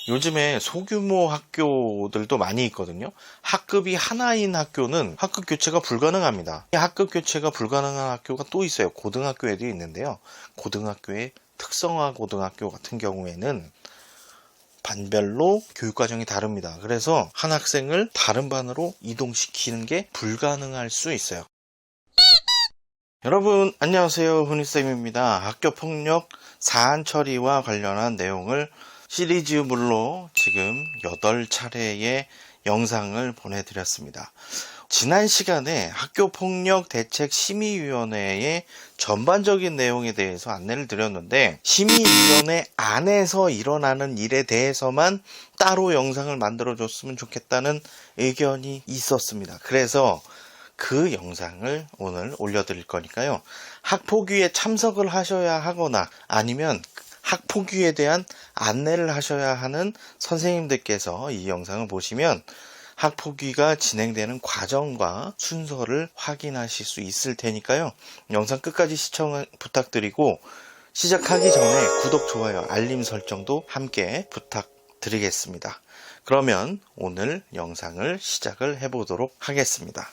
요즘에 소규모 학교들도 많이 있거든요. 학급이 하나인 학교는 학급 교체가 불가능합니다. 학급 교체가 불가능한 학교가 또 있어요. 고등학교에도 있는데요. 고등학교의 특성화 고등학교 같은 경우에는 반별로 교육과정이 다릅니다. 그래서 한 학생을 다른 반으로 이동시키는 게 불가능할 수 있어요. 여러분 안녕하세요, 훈이쌤입니다. 학교폭력 사안 처리와 관련한 내용을 시리즈물로 지금 8차례의 영상을 보내드렸습니다. 지난 시간에 학교폭력대책심의위원회의 전반적인 내용에 대해서 안내를 드렸는데, 심의위원회 안에서 일어나는 일에 대해서만 따로 영상을 만들어 줬으면 좋겠다는 의견이 있었습니다. 그래서 그 영상을 오늘 올려드릴 거니까요, 학폭위에 참석을 하셔야 하거나 아니면 학폭위에 대한 안내를 하셔야 하는 선생님들께서 이 영상을 보시면 학폭위가 진행되는 과정과 순서를 확인하실 수 있을 테니까요, 영상 끝까지 시청 부탁드리고 시작하기 전에 구독, 좋아요, 알림 설정도 함께 부탁드리겠습니다. 그러면 오늘 영상을 시작을 해보도록 하겠습니다.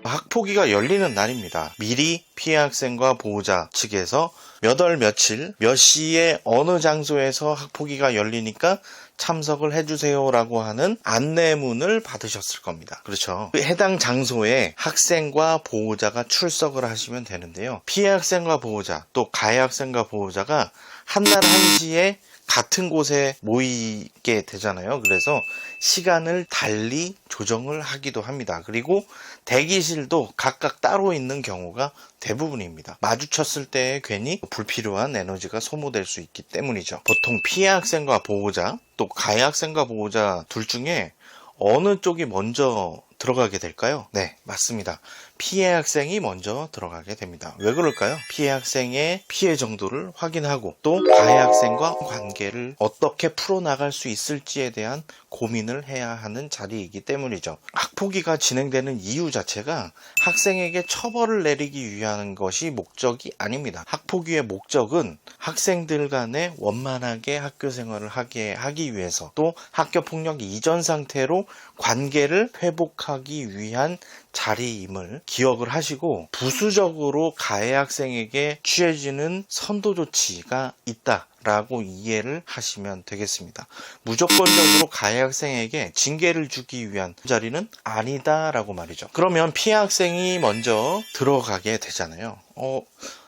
학폭위가 열리는 날입니다. 미리 피해 학생과 보호자 측에서 몇 월 며칠 몇 시에 어느 장소에서 학폭위가 열리니까 참석을 해주세요 라고 하는 안내문을 받으셨을 겁니다. 그렇죠. 해당 장소에 학생과 보호자가 출석을 하시면 되는데요, 피해 학생과 보호자 또 가해 학생과 보호자가 한날 한시에 같은 곳에 모이게 되잖아요. 그래서 시간을 달리 조정을 하기도 합니다. 그리고 대기실도 각각 따로 있는 경우가 대부분입니다. 마주쳤을 때 괜히 불필요한 에너지가 소모될 수 있기 때문이죠. 보통 피해 학생과 보호자 또 가해 학생과 보호자 둘 중에 어느 쪽이 먼저 들어가게 될까요? 네, 맞습니다. 피해 학생이 먼저 들어가게 됩니다. 왜 그럴까요? 피해 학생의 피해 정도를 확인하고 또 가해 학생과 관계를 어떻게 풀어나갈 수 있을지에 대한 고민을 해야 하는 자리이기 때문이죠. 학폭위가 진행되는 이유 자체가 학생에게 처벌을 내리기 위한 것이 목적이 아닙니다. 학폭위의 목적은 학생들 간에 원만하게 학교 생활을 하기 위해서 또 학교폭력 이전 상태로 관계를 회복하기 위한 자리임을 기억을 하시고, 부수적으로 가해 학생에게 취해지는 선도 조치가 있다라고 이해를 하시면 되겠습니다. 무조건적으로 가해 학생에게 징계를 주기 위한 자리는 아니다라고 말이죠. 그러면 피해 학생이 먼저 들어가게 되잖아요.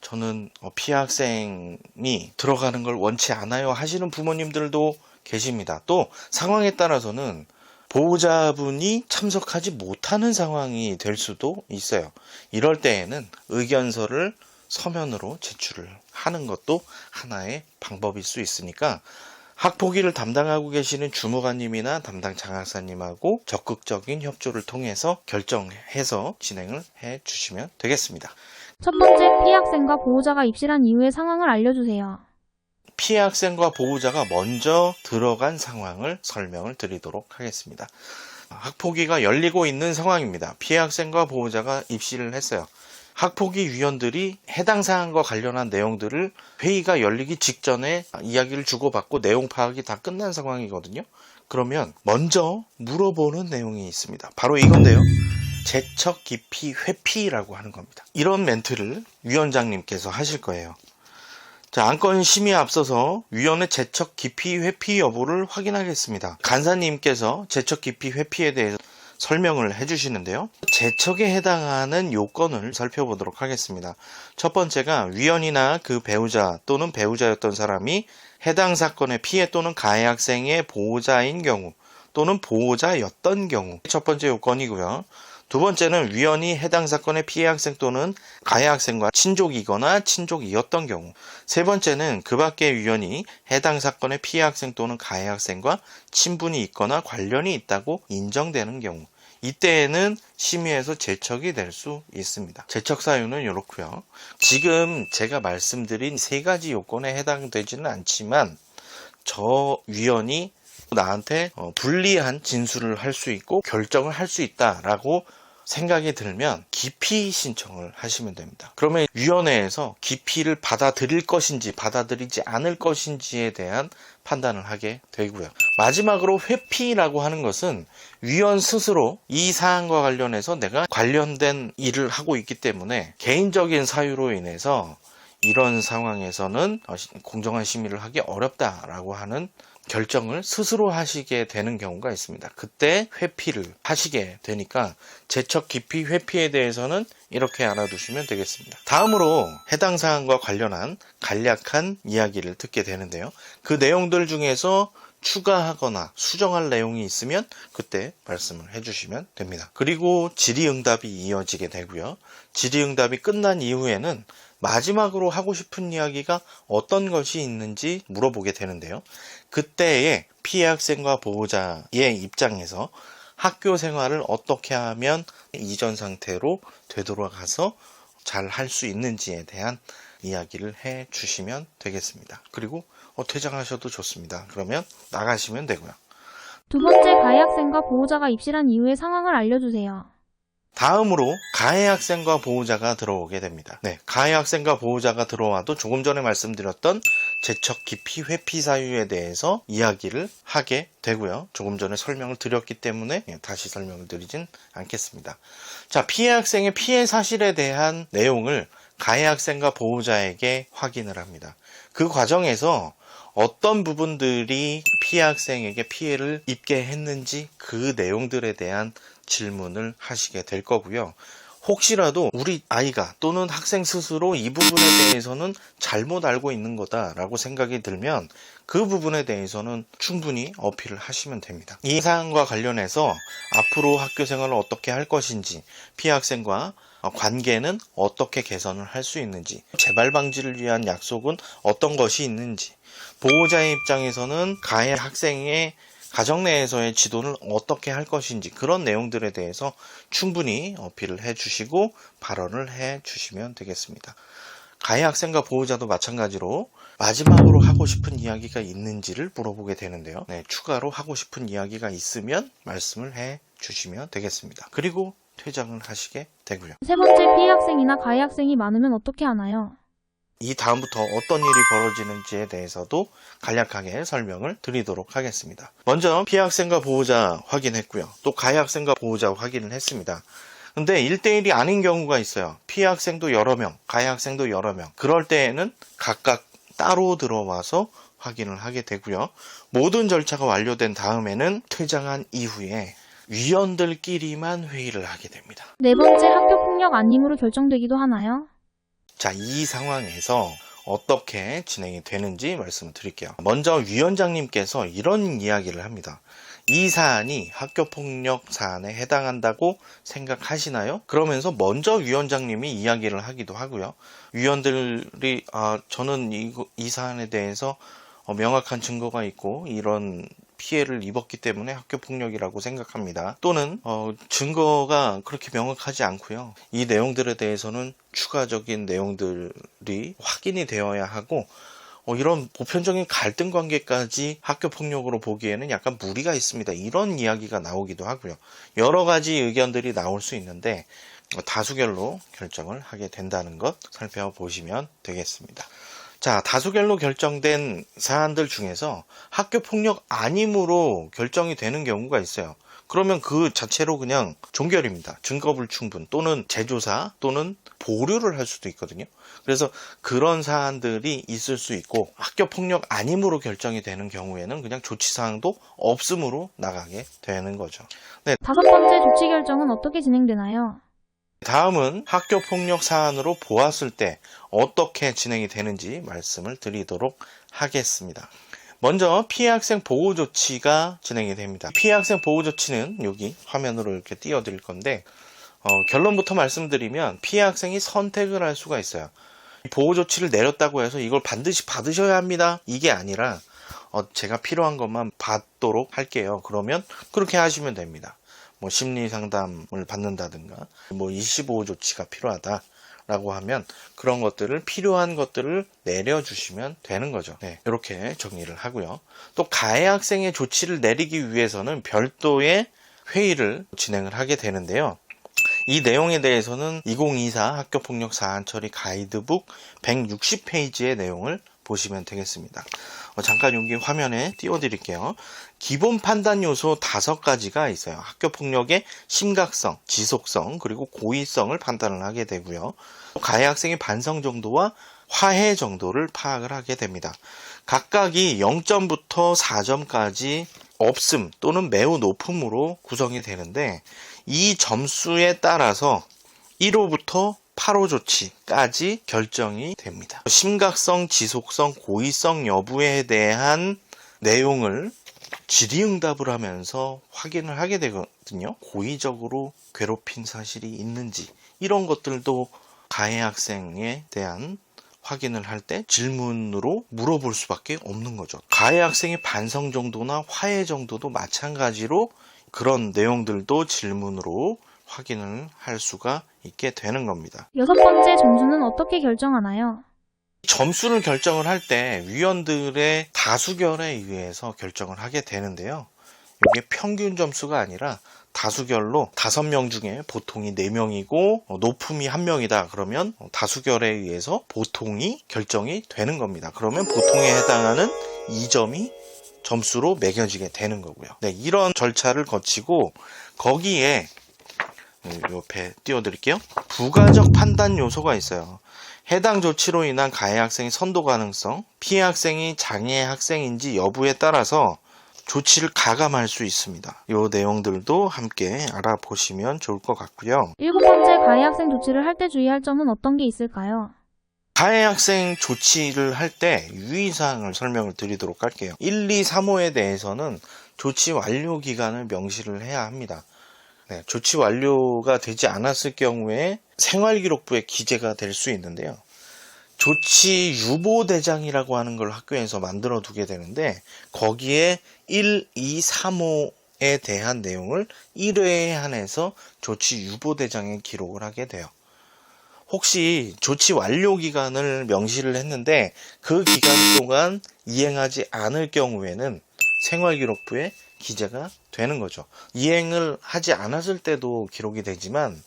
저는 피해 학생이 들어가는 걸 원치 않아요 하시는 부모님들도 계십니다. 또 상황에 따라서는 보호자분이 참석하지 못하는 상황이 될 수도 있어요. 이럴 때에는 의견서를 서면으로 제출을 하는 것도 하나의 방법일 수 있으니까 학폭위를 담당하고 계시는 주무관님이나 담당 장학사님하고 적극적인 협조를 통해서 결정해서 진행을 해 주시면 되겠습니다. 첫 번째, 피해 학생과 보호자가 입실한 이후의 상황을 알려주세요. 피해 학생과 보호자가 먼저 들어간 상황을 설명을 드리도록 하겠습니다. 학폭위가 열리고 있는 상황입니다. 피해 학생과 보호자가 입실을 했어요. 학폭위 위원들이 해당 사안과 관련한 내용들을 회의가 열리기 직전에 이야기를 주고받고 내용 파악이 다 끝난 상황이거든요. 그러면 먼저 물어보는 내용이 있습니다. 바로 이건데요, 재척 기피 회피라고 하는 겁니다. 이런 멘트를 위원장님께서 하실 거예요. 자, 안건 심의에 앞서서 위원회 재척 기피 회피 여부를 확인하겠습니다. 간사님께서 재척 기피 회피에 대해서 설명을 해주시는데요, 재척에 해당하는 요건을 살펴보도록 하겠습니다. 첫 번째가 위원이나 그 배우자 또는 배우자였던 사람이 해당 사건의 피해 또는 가해 학생의 보호자인 경우 또는 보호자였던 경우, 첫 번째 요건이고요. 두 번째는 위원이 해당 사건의 피해 학생 또는 가해 학생과 친족이거나 친족이었던 경우. 세 번째는 그 밖의 위원이 해당 사건의 피해 학생 또는 가해 학생과 친분이 있거나 관련이 있다고 인정되는 경우. 이때에는 심의에서 재척이 될 수 있습니다. 재척 사유는 이렇고요. 지금 제가 말씀드린 세 가지 요건에 해당되지는 않지만 저 위원이 나한테 불리한 진술을 할 수 있고 결정을 할 수 있다라고 생각이 들면 기피 신청을 하시면 됩니다. 그러면 위원회에서 기피를 받아들일 것인지 받아들이지 않을 것인지에 대한 판단을 하게 되고요. 마지막으로 회피라고 하는 것은 위원 스스로 이 사안과 관련해서 내가 관련된 일을 하고 있기 때문에 개인적인 사유로 인해서 이런 상황에서는 공정한 심의를 하기 어렵다라고 하는 결정을 스스로 하시게 되는 경우가 있습니다. 그때 회피를 하시게 되니까 제척 기피 회피에 대해서는 이렇게 알아두시면 되겠습니다. 다음으로 해당 사안과 관련한 간략한 이야기를 듣게 되는데요. 그 내용들 중에서 추가하거나 수정할 내용이 있으면 그때 말씀을 해주시면 됩니다. 그리고 질의응답이 이어지게 되고요. 질의응답이 끝난 이후에는 마지막으로 하고 싶은 이야기가 어떤 것이 있는지 물어보게 되는데요. 그때의 피해 학생과 보호자의 입장에서 학교 생활을 어떻게 하면 이전 상태로 되돌아가서 잘 할 수 있는지에 대한 이야기를 해 주시면 되겠습니다. 그리고 퇴장하셔도 좋습니다. 그러면 나가시면 되고요. 두 번째, 가해 학생과 보호자가 입실한 이후의 상황을 알려주세요. 다음으로 가해 학생과 보호자가 들어오게 됩니다. 가해 학생과 보호자가 들어와도 조금 전에 말씀드렸던 제척 기피 회피 사유에 대해서 이야기를 하게 되고요. 조금 전에 설명을 드렸기 때문에 다시 설명을 드리진 않겠습니다. 자, 피해 학생의 피해 사실에 대한 내용을 가해 학생과 보호자에게 확인을 합니다. 그 과정에서 어떤 부분들이 피해 학생에게 피해를 입게 했는지 그 내용들에 대한 질문을 하시게 될 거고요. 혹시라도 우리 아이가 또는 학생 스스로 이 부분에 대해서는 잘못 알고 있는 거다라고 생각이 들면 그 부분에 대해서는 충분히 어필을 하시면 됩니다. 이 사안과 관련해서 앞으로 학교 생활을 어떻게 할 것인지, 피해 학생과 관계는 어떻게 개선을 할 수 있는지, 재발 방지를 위한 약속은 어떤 것이 있는지, 보호자의 입장에서는 가해 학생의 가정 내에서의 지도를 어떻게 할 것인지 그런 내용들에 대해서 충분히 어필을 해주시고 발언을 해주시면 되겠습니다. 가해 학생과 보호자도 마찬가지로 마지막으로 하고 싶은 이야기가 있는지를 물어보게 되는데요. 추가로 하고 싶은 이야기가 있으면 말씀을 해주시면 되겠습니다. 그리고 퇴장을 하시게 되고요. 세 번째, 피해 학생이나 가해 학생이 많으면 어떻게 하나요? 이 다음부터 어떤 일이 벌어지는지에 대해서도 간략하게 설명을 드리도록 하겠습니다. 먼저 피해 학생과 보호자 확인했고요. 또 가해 학생과 보호자 확인을 했습니다. 근데 1대1이 아닌 경우가 있어요. 피해 학생도 여러 명, 가해 학생도 여러 명. 그럴 때에는 각각 따로 들어와서 확인을 하게 되고요. 모든 절차가 완료된 다음에는 퇴장한 이후에 위원들끼리만 회의를 하게 됩니다. 네 번째, 학교 폭력 아님으로 결정되기도 하나요? 자, 이 상황에서 어떻게 진행이 되는지 말씀을 드릴게요. 먼저 위원장님께서 이런 이야기를 합니다. 이 사안이 학교폭력 사안에 해당한다고 생각하시나요? 그러면서 먼저 위원장님이 이야기를 하기도 하고요. 위원들이 저는 이 사안에 대해서 명확한 증거가 있고 이런 피해를 입었기 때문에 학교폭력이라고 생각합니다. 또는 증거가 그렇게 명확하지 않고요. 이 내용들에 대해서는 추가적인 내용들이 확인이 되어야 하고 이런 보편적인 갈등 관계까지 학교폭력으로 보기에는 약간 무리가 있습니다. 이런 이야기가 나오기도 하고요. 여러 가지 의견들이 나올 수 있는데 다수결로 결정을 하게 된다는 것 살펴보시면 되겠습니다. 자, 다수결로 결정된 사안들 중에서 학교폭력 아님으로 결정이 되는 경우가 있어요. 그러면 그 자체로 그냥 종결입니다. 증거불충분 또는 재조사 또는 보류를 할 수도 있거든요. 그래서 그런 사안들이 있을 수 있고 학교폭력 아님으로 결정이 되는 경우에는 그냥 조치사항도 없음으로 나가게 되는 거죠. 다섯 번째, 조치 결정은 어떻게 진행되나요? 다음은 학교폭력 사안으로 보았을 때 어떻게 진행이 되는지 말씀을 드리도록 하겠습니다. 먼저 피해 학생 보호 조치가 진행이 됩니다. 피해 학생 보호 조치는 여기 화면으로 이렇게 띄워드릴 건데 결론부터 말씀드리면 피해 학생이 선택을 할 수가 있어요. 보호 조치를 내렸다고 해서 이걸 반드시 받으셔야 합니다. 이게 아니라 제가 필요한 것만 받도록 할게요. 그러면 그렇게 하시면 됩니다. 심리 상담을 받는다든가 25 조치가 필요하다라고 하면 그런 것들을 필요한 것들을 내려주시면 되는 거죠. 이렇게 정리를 하고요. 또 가해 학생의 조치를 내리기 위해서는 별도의 회의를 진행을 하게 되는데요. 이 내용에 대해서는 2024 학교폭력 사안 처리 가이드북 160페이지의 내용을 보시면 되겠습니다. 잠깐 여기 화면에 띄워드릴게요. 기본 판단 요소 5가지가 있어요. 학교폭력의 심각성, 지속성, 그리고 고의성을 판단을 하게 되고요. 가해 학생의 반성 정도와 화해 정도를 파악을 하게 됩니다. 각각이 0점부터 4점까지 없음 또는 매우 높음으로 구성이 되는데, 이 점수에 따라서 1호부터 8호 조치까지 결정이 됩니다. 심각성, 지속성, 고의성 여부에 대한 내용을 질의응답을 하면서 확인을 하게 되거든요. 고의적으로 괴롭힌 사실이 있는지, 이런 것들도 가해 학생에 대한 확인을 할 때 질문으로 물어볼 수밖에 없는 거죠. 가해 학생의 반성 정도나 화해 정도도 마찬가지로 그런 내용들도 질문으로 확인을 할 수가 있게 되는 겁니다. 6번째 점수는 어떻게 결정하나요? 점수를 결정을 할 때 위원들의 다수결에 의해서 결정을 하게 되는데요. 이게 평균 점수가 아니라 다수결로 5명 중에 보통이 4명이고 높음이 1명이다. 그러면 다수결에 의해서 보통이 결정이 되는 겁니다. 그러면 보통에 해당하는 2점이 점수로 매겨지게 되는 거고요. 네, 이런 절차를 거치고 거기에 옆에 띄워드릴게요. 부가적 판단 요소가 있어요. 해당 조치로 인한 가해 학생의 선도 가능성, 피해 학생이 장애 학생인지 여부에 따라서 조치를 가감할 수 있습니다. 이 내용들도 함께 알아보시면 좋을 것 같고요. 7번째 가해 학생 조치를 할 때 주의할 점은 어떤 게 있을까요? 가해 학생 조치를 할 때 유의사항을 설명을 드리도록 할게요. 1, 2, 3호에 대해서는 조치 완료 기간을 명시를 해야 합니다. 네, 조치 완료가 되지 않았을 경우에 생활기록부에 기재가 될 수 있는데요. 조치 유보대장이라고 하는 걸 학교에서 만들어 두게 되는데, 거기에 1, 2, 3호에 대한 내용을 1회에 한해서 조치 유보대장에 기록을 하게 돼요. 혹시 조치 완료 기간을 명시를 했는데 그 기간 동안 이행하지 않을 경우에는 생활기록부에 기재가 되는 거죠. 이행을 하지 않았을 때도 기록이 되지만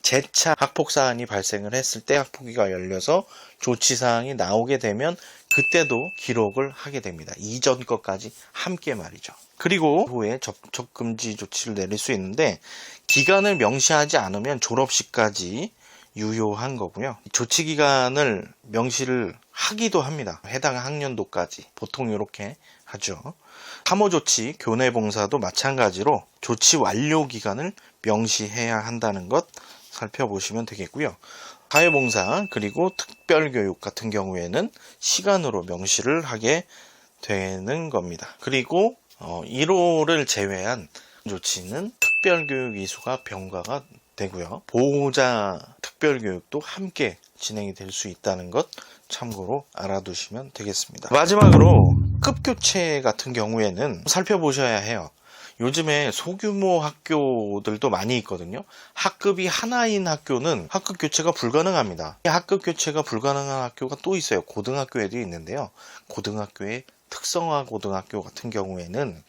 재차 학폭사안이 발생을 했을 때 학폭위가 열려서 조치사항이 나오게 되면 그때도 기록을 하게 됩니다. 이전 것까지 함께 말이죠. 그리고 후에 접촉금지 조치를 내릴 수 있는데, 기간을 명시하지 않으면 졸업시까지 유효한 거고요. 조치기간을 명시를 하기도 합니다. 해당 학년도까지 보통 이렇게 하죠. 3호 조치, 교내봉사도 마찬가지로 조치 완료 기간을 명시해야 한다는 것 살펴보시면 되겠고요. 사회봉사 그리고 특별교육 같은 경우에는 시간으로 명시를 하게 되는 겁니다. 그리고 1호를 제외한 조치는 특별교육 이수가 병가가 되고요. 보호자 특별교육도 함께 진행이 될 수 있다는 것 참고로 알아두시면 되겠습니다. 마지막으로 급교체 같은 경우에는 살펴보셔야 해요. 요즘에 소규모 학교들도 많이 있거든요. 학급이 하나인 학교는 학급 교체가 불가능합니다. 학급 교체가 불가능한 학교가 또 있어요. 고등학교에도 있는데요. 고등학교의 특성화 고등학교 같은 경우에는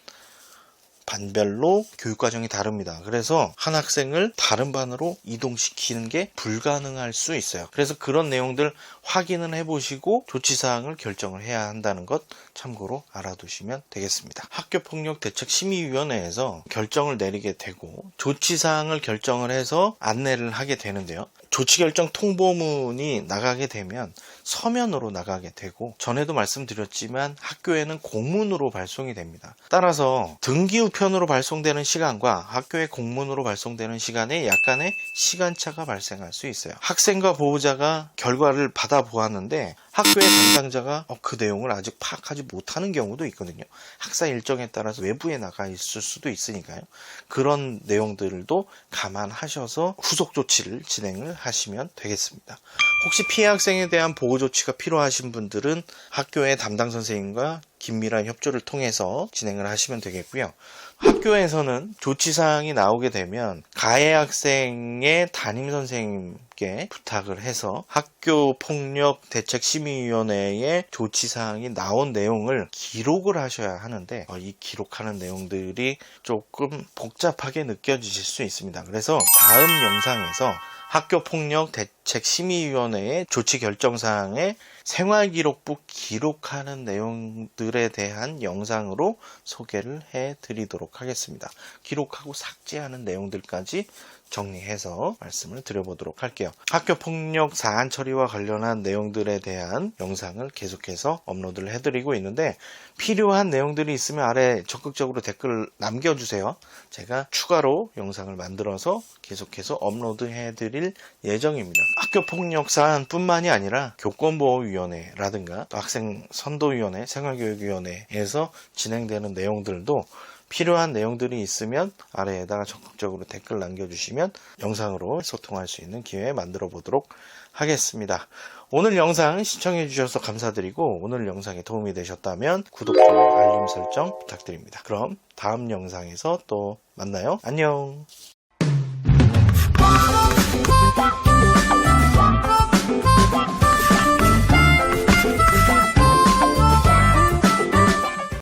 반별로 교육과정이 다릅니다. 그래서 한 학생을 다른 반으로 이동시키는 게 불가능할 수 있어요. 그래서 그런 내용들 확인을 해보시고 조치사항을 결정을 해야 한다는 것 참고로 알아두시면 되겠습니다. 학교폭력대책심의위원회에서 결정을 내리게 되고 조치사항을 결정을 해서 안내를 하게 되는데요. 조치결정 통보문이 나가게 되면 서면으로 나가게 되고, 전에도 말씀드렸지만 학교에는 공문으로 발송이 됩니다. 따라서 등기우편으로 발송되는 시간과 학교의 공문으로 발송되는 시간에 약간의 시간차가 발생할 수 있어요. 학생과 보호자가 결과를 받아보았는데 학교의 담당자가 그 내용을 아직 파악하지 못하는 경우도 있거든요. 학사 일정에 따라서 외부에 나가 있을 수도 있으니까요. 그런 내용들도 감안하셔서 후속 조치를 진행을 하시면 되겠습니다. 혹시 피해 학생에 대한 보호 조치가 필요하신 분들은 학교의 담당 선생님과 긴밀한 협조를 통해서 진행을 하시면 되겠고요. 학교에서는 조치사항이 나오게 되면 가해 학생의 담임선생님께 부탁을 해서 학교폭력대책심의위원회의 조치사항이 나온 내용을 기록을 하셔야 하는데 이 기록하는 내용들이 조금 복잡하게 느껴지실 수 있습니다. 그래서 다음 영상에서 학교폭력대책심의위원회의 조치결정사항에 생활기록부 기록하는 내용들에 대한 영상으로 소개를 해드리도록 하겠습니다. 기록하고 삭제하는 내용들까지 정리해서 말씀을 드려보도록 할게요. 학교폭력 사안 처리와 관련한 내용들에 대한 영상을 계속해서 업로드를 해드리고 있는데 필요한 내용들이 있으면 아래 적극적으로 댓글 남겨주세요. 제가 추가로 영상을 만들어서 계속해서 업로드 해드릴 예정입니다. 학교폭력 사안뿐만이 아니라 교권보호위원회라든가 또 학생선도위원회, 생활교육위원회에서 진행되는 내용들도 필요한 내용들이 있으면 아래에다가 적극적으로 댓글 남겨주시면 영상으로 소통할 수 있는 기회 만들어 보도록 하겠습니다. 오늘 영상 시청해 주셔서 감사드리고 오늘 영상이 도움이 되셨다면 구독, 좋아요, 알림 설정 부탁드립니다. 그럼 다음 영상에서 또 만나요. 안녕.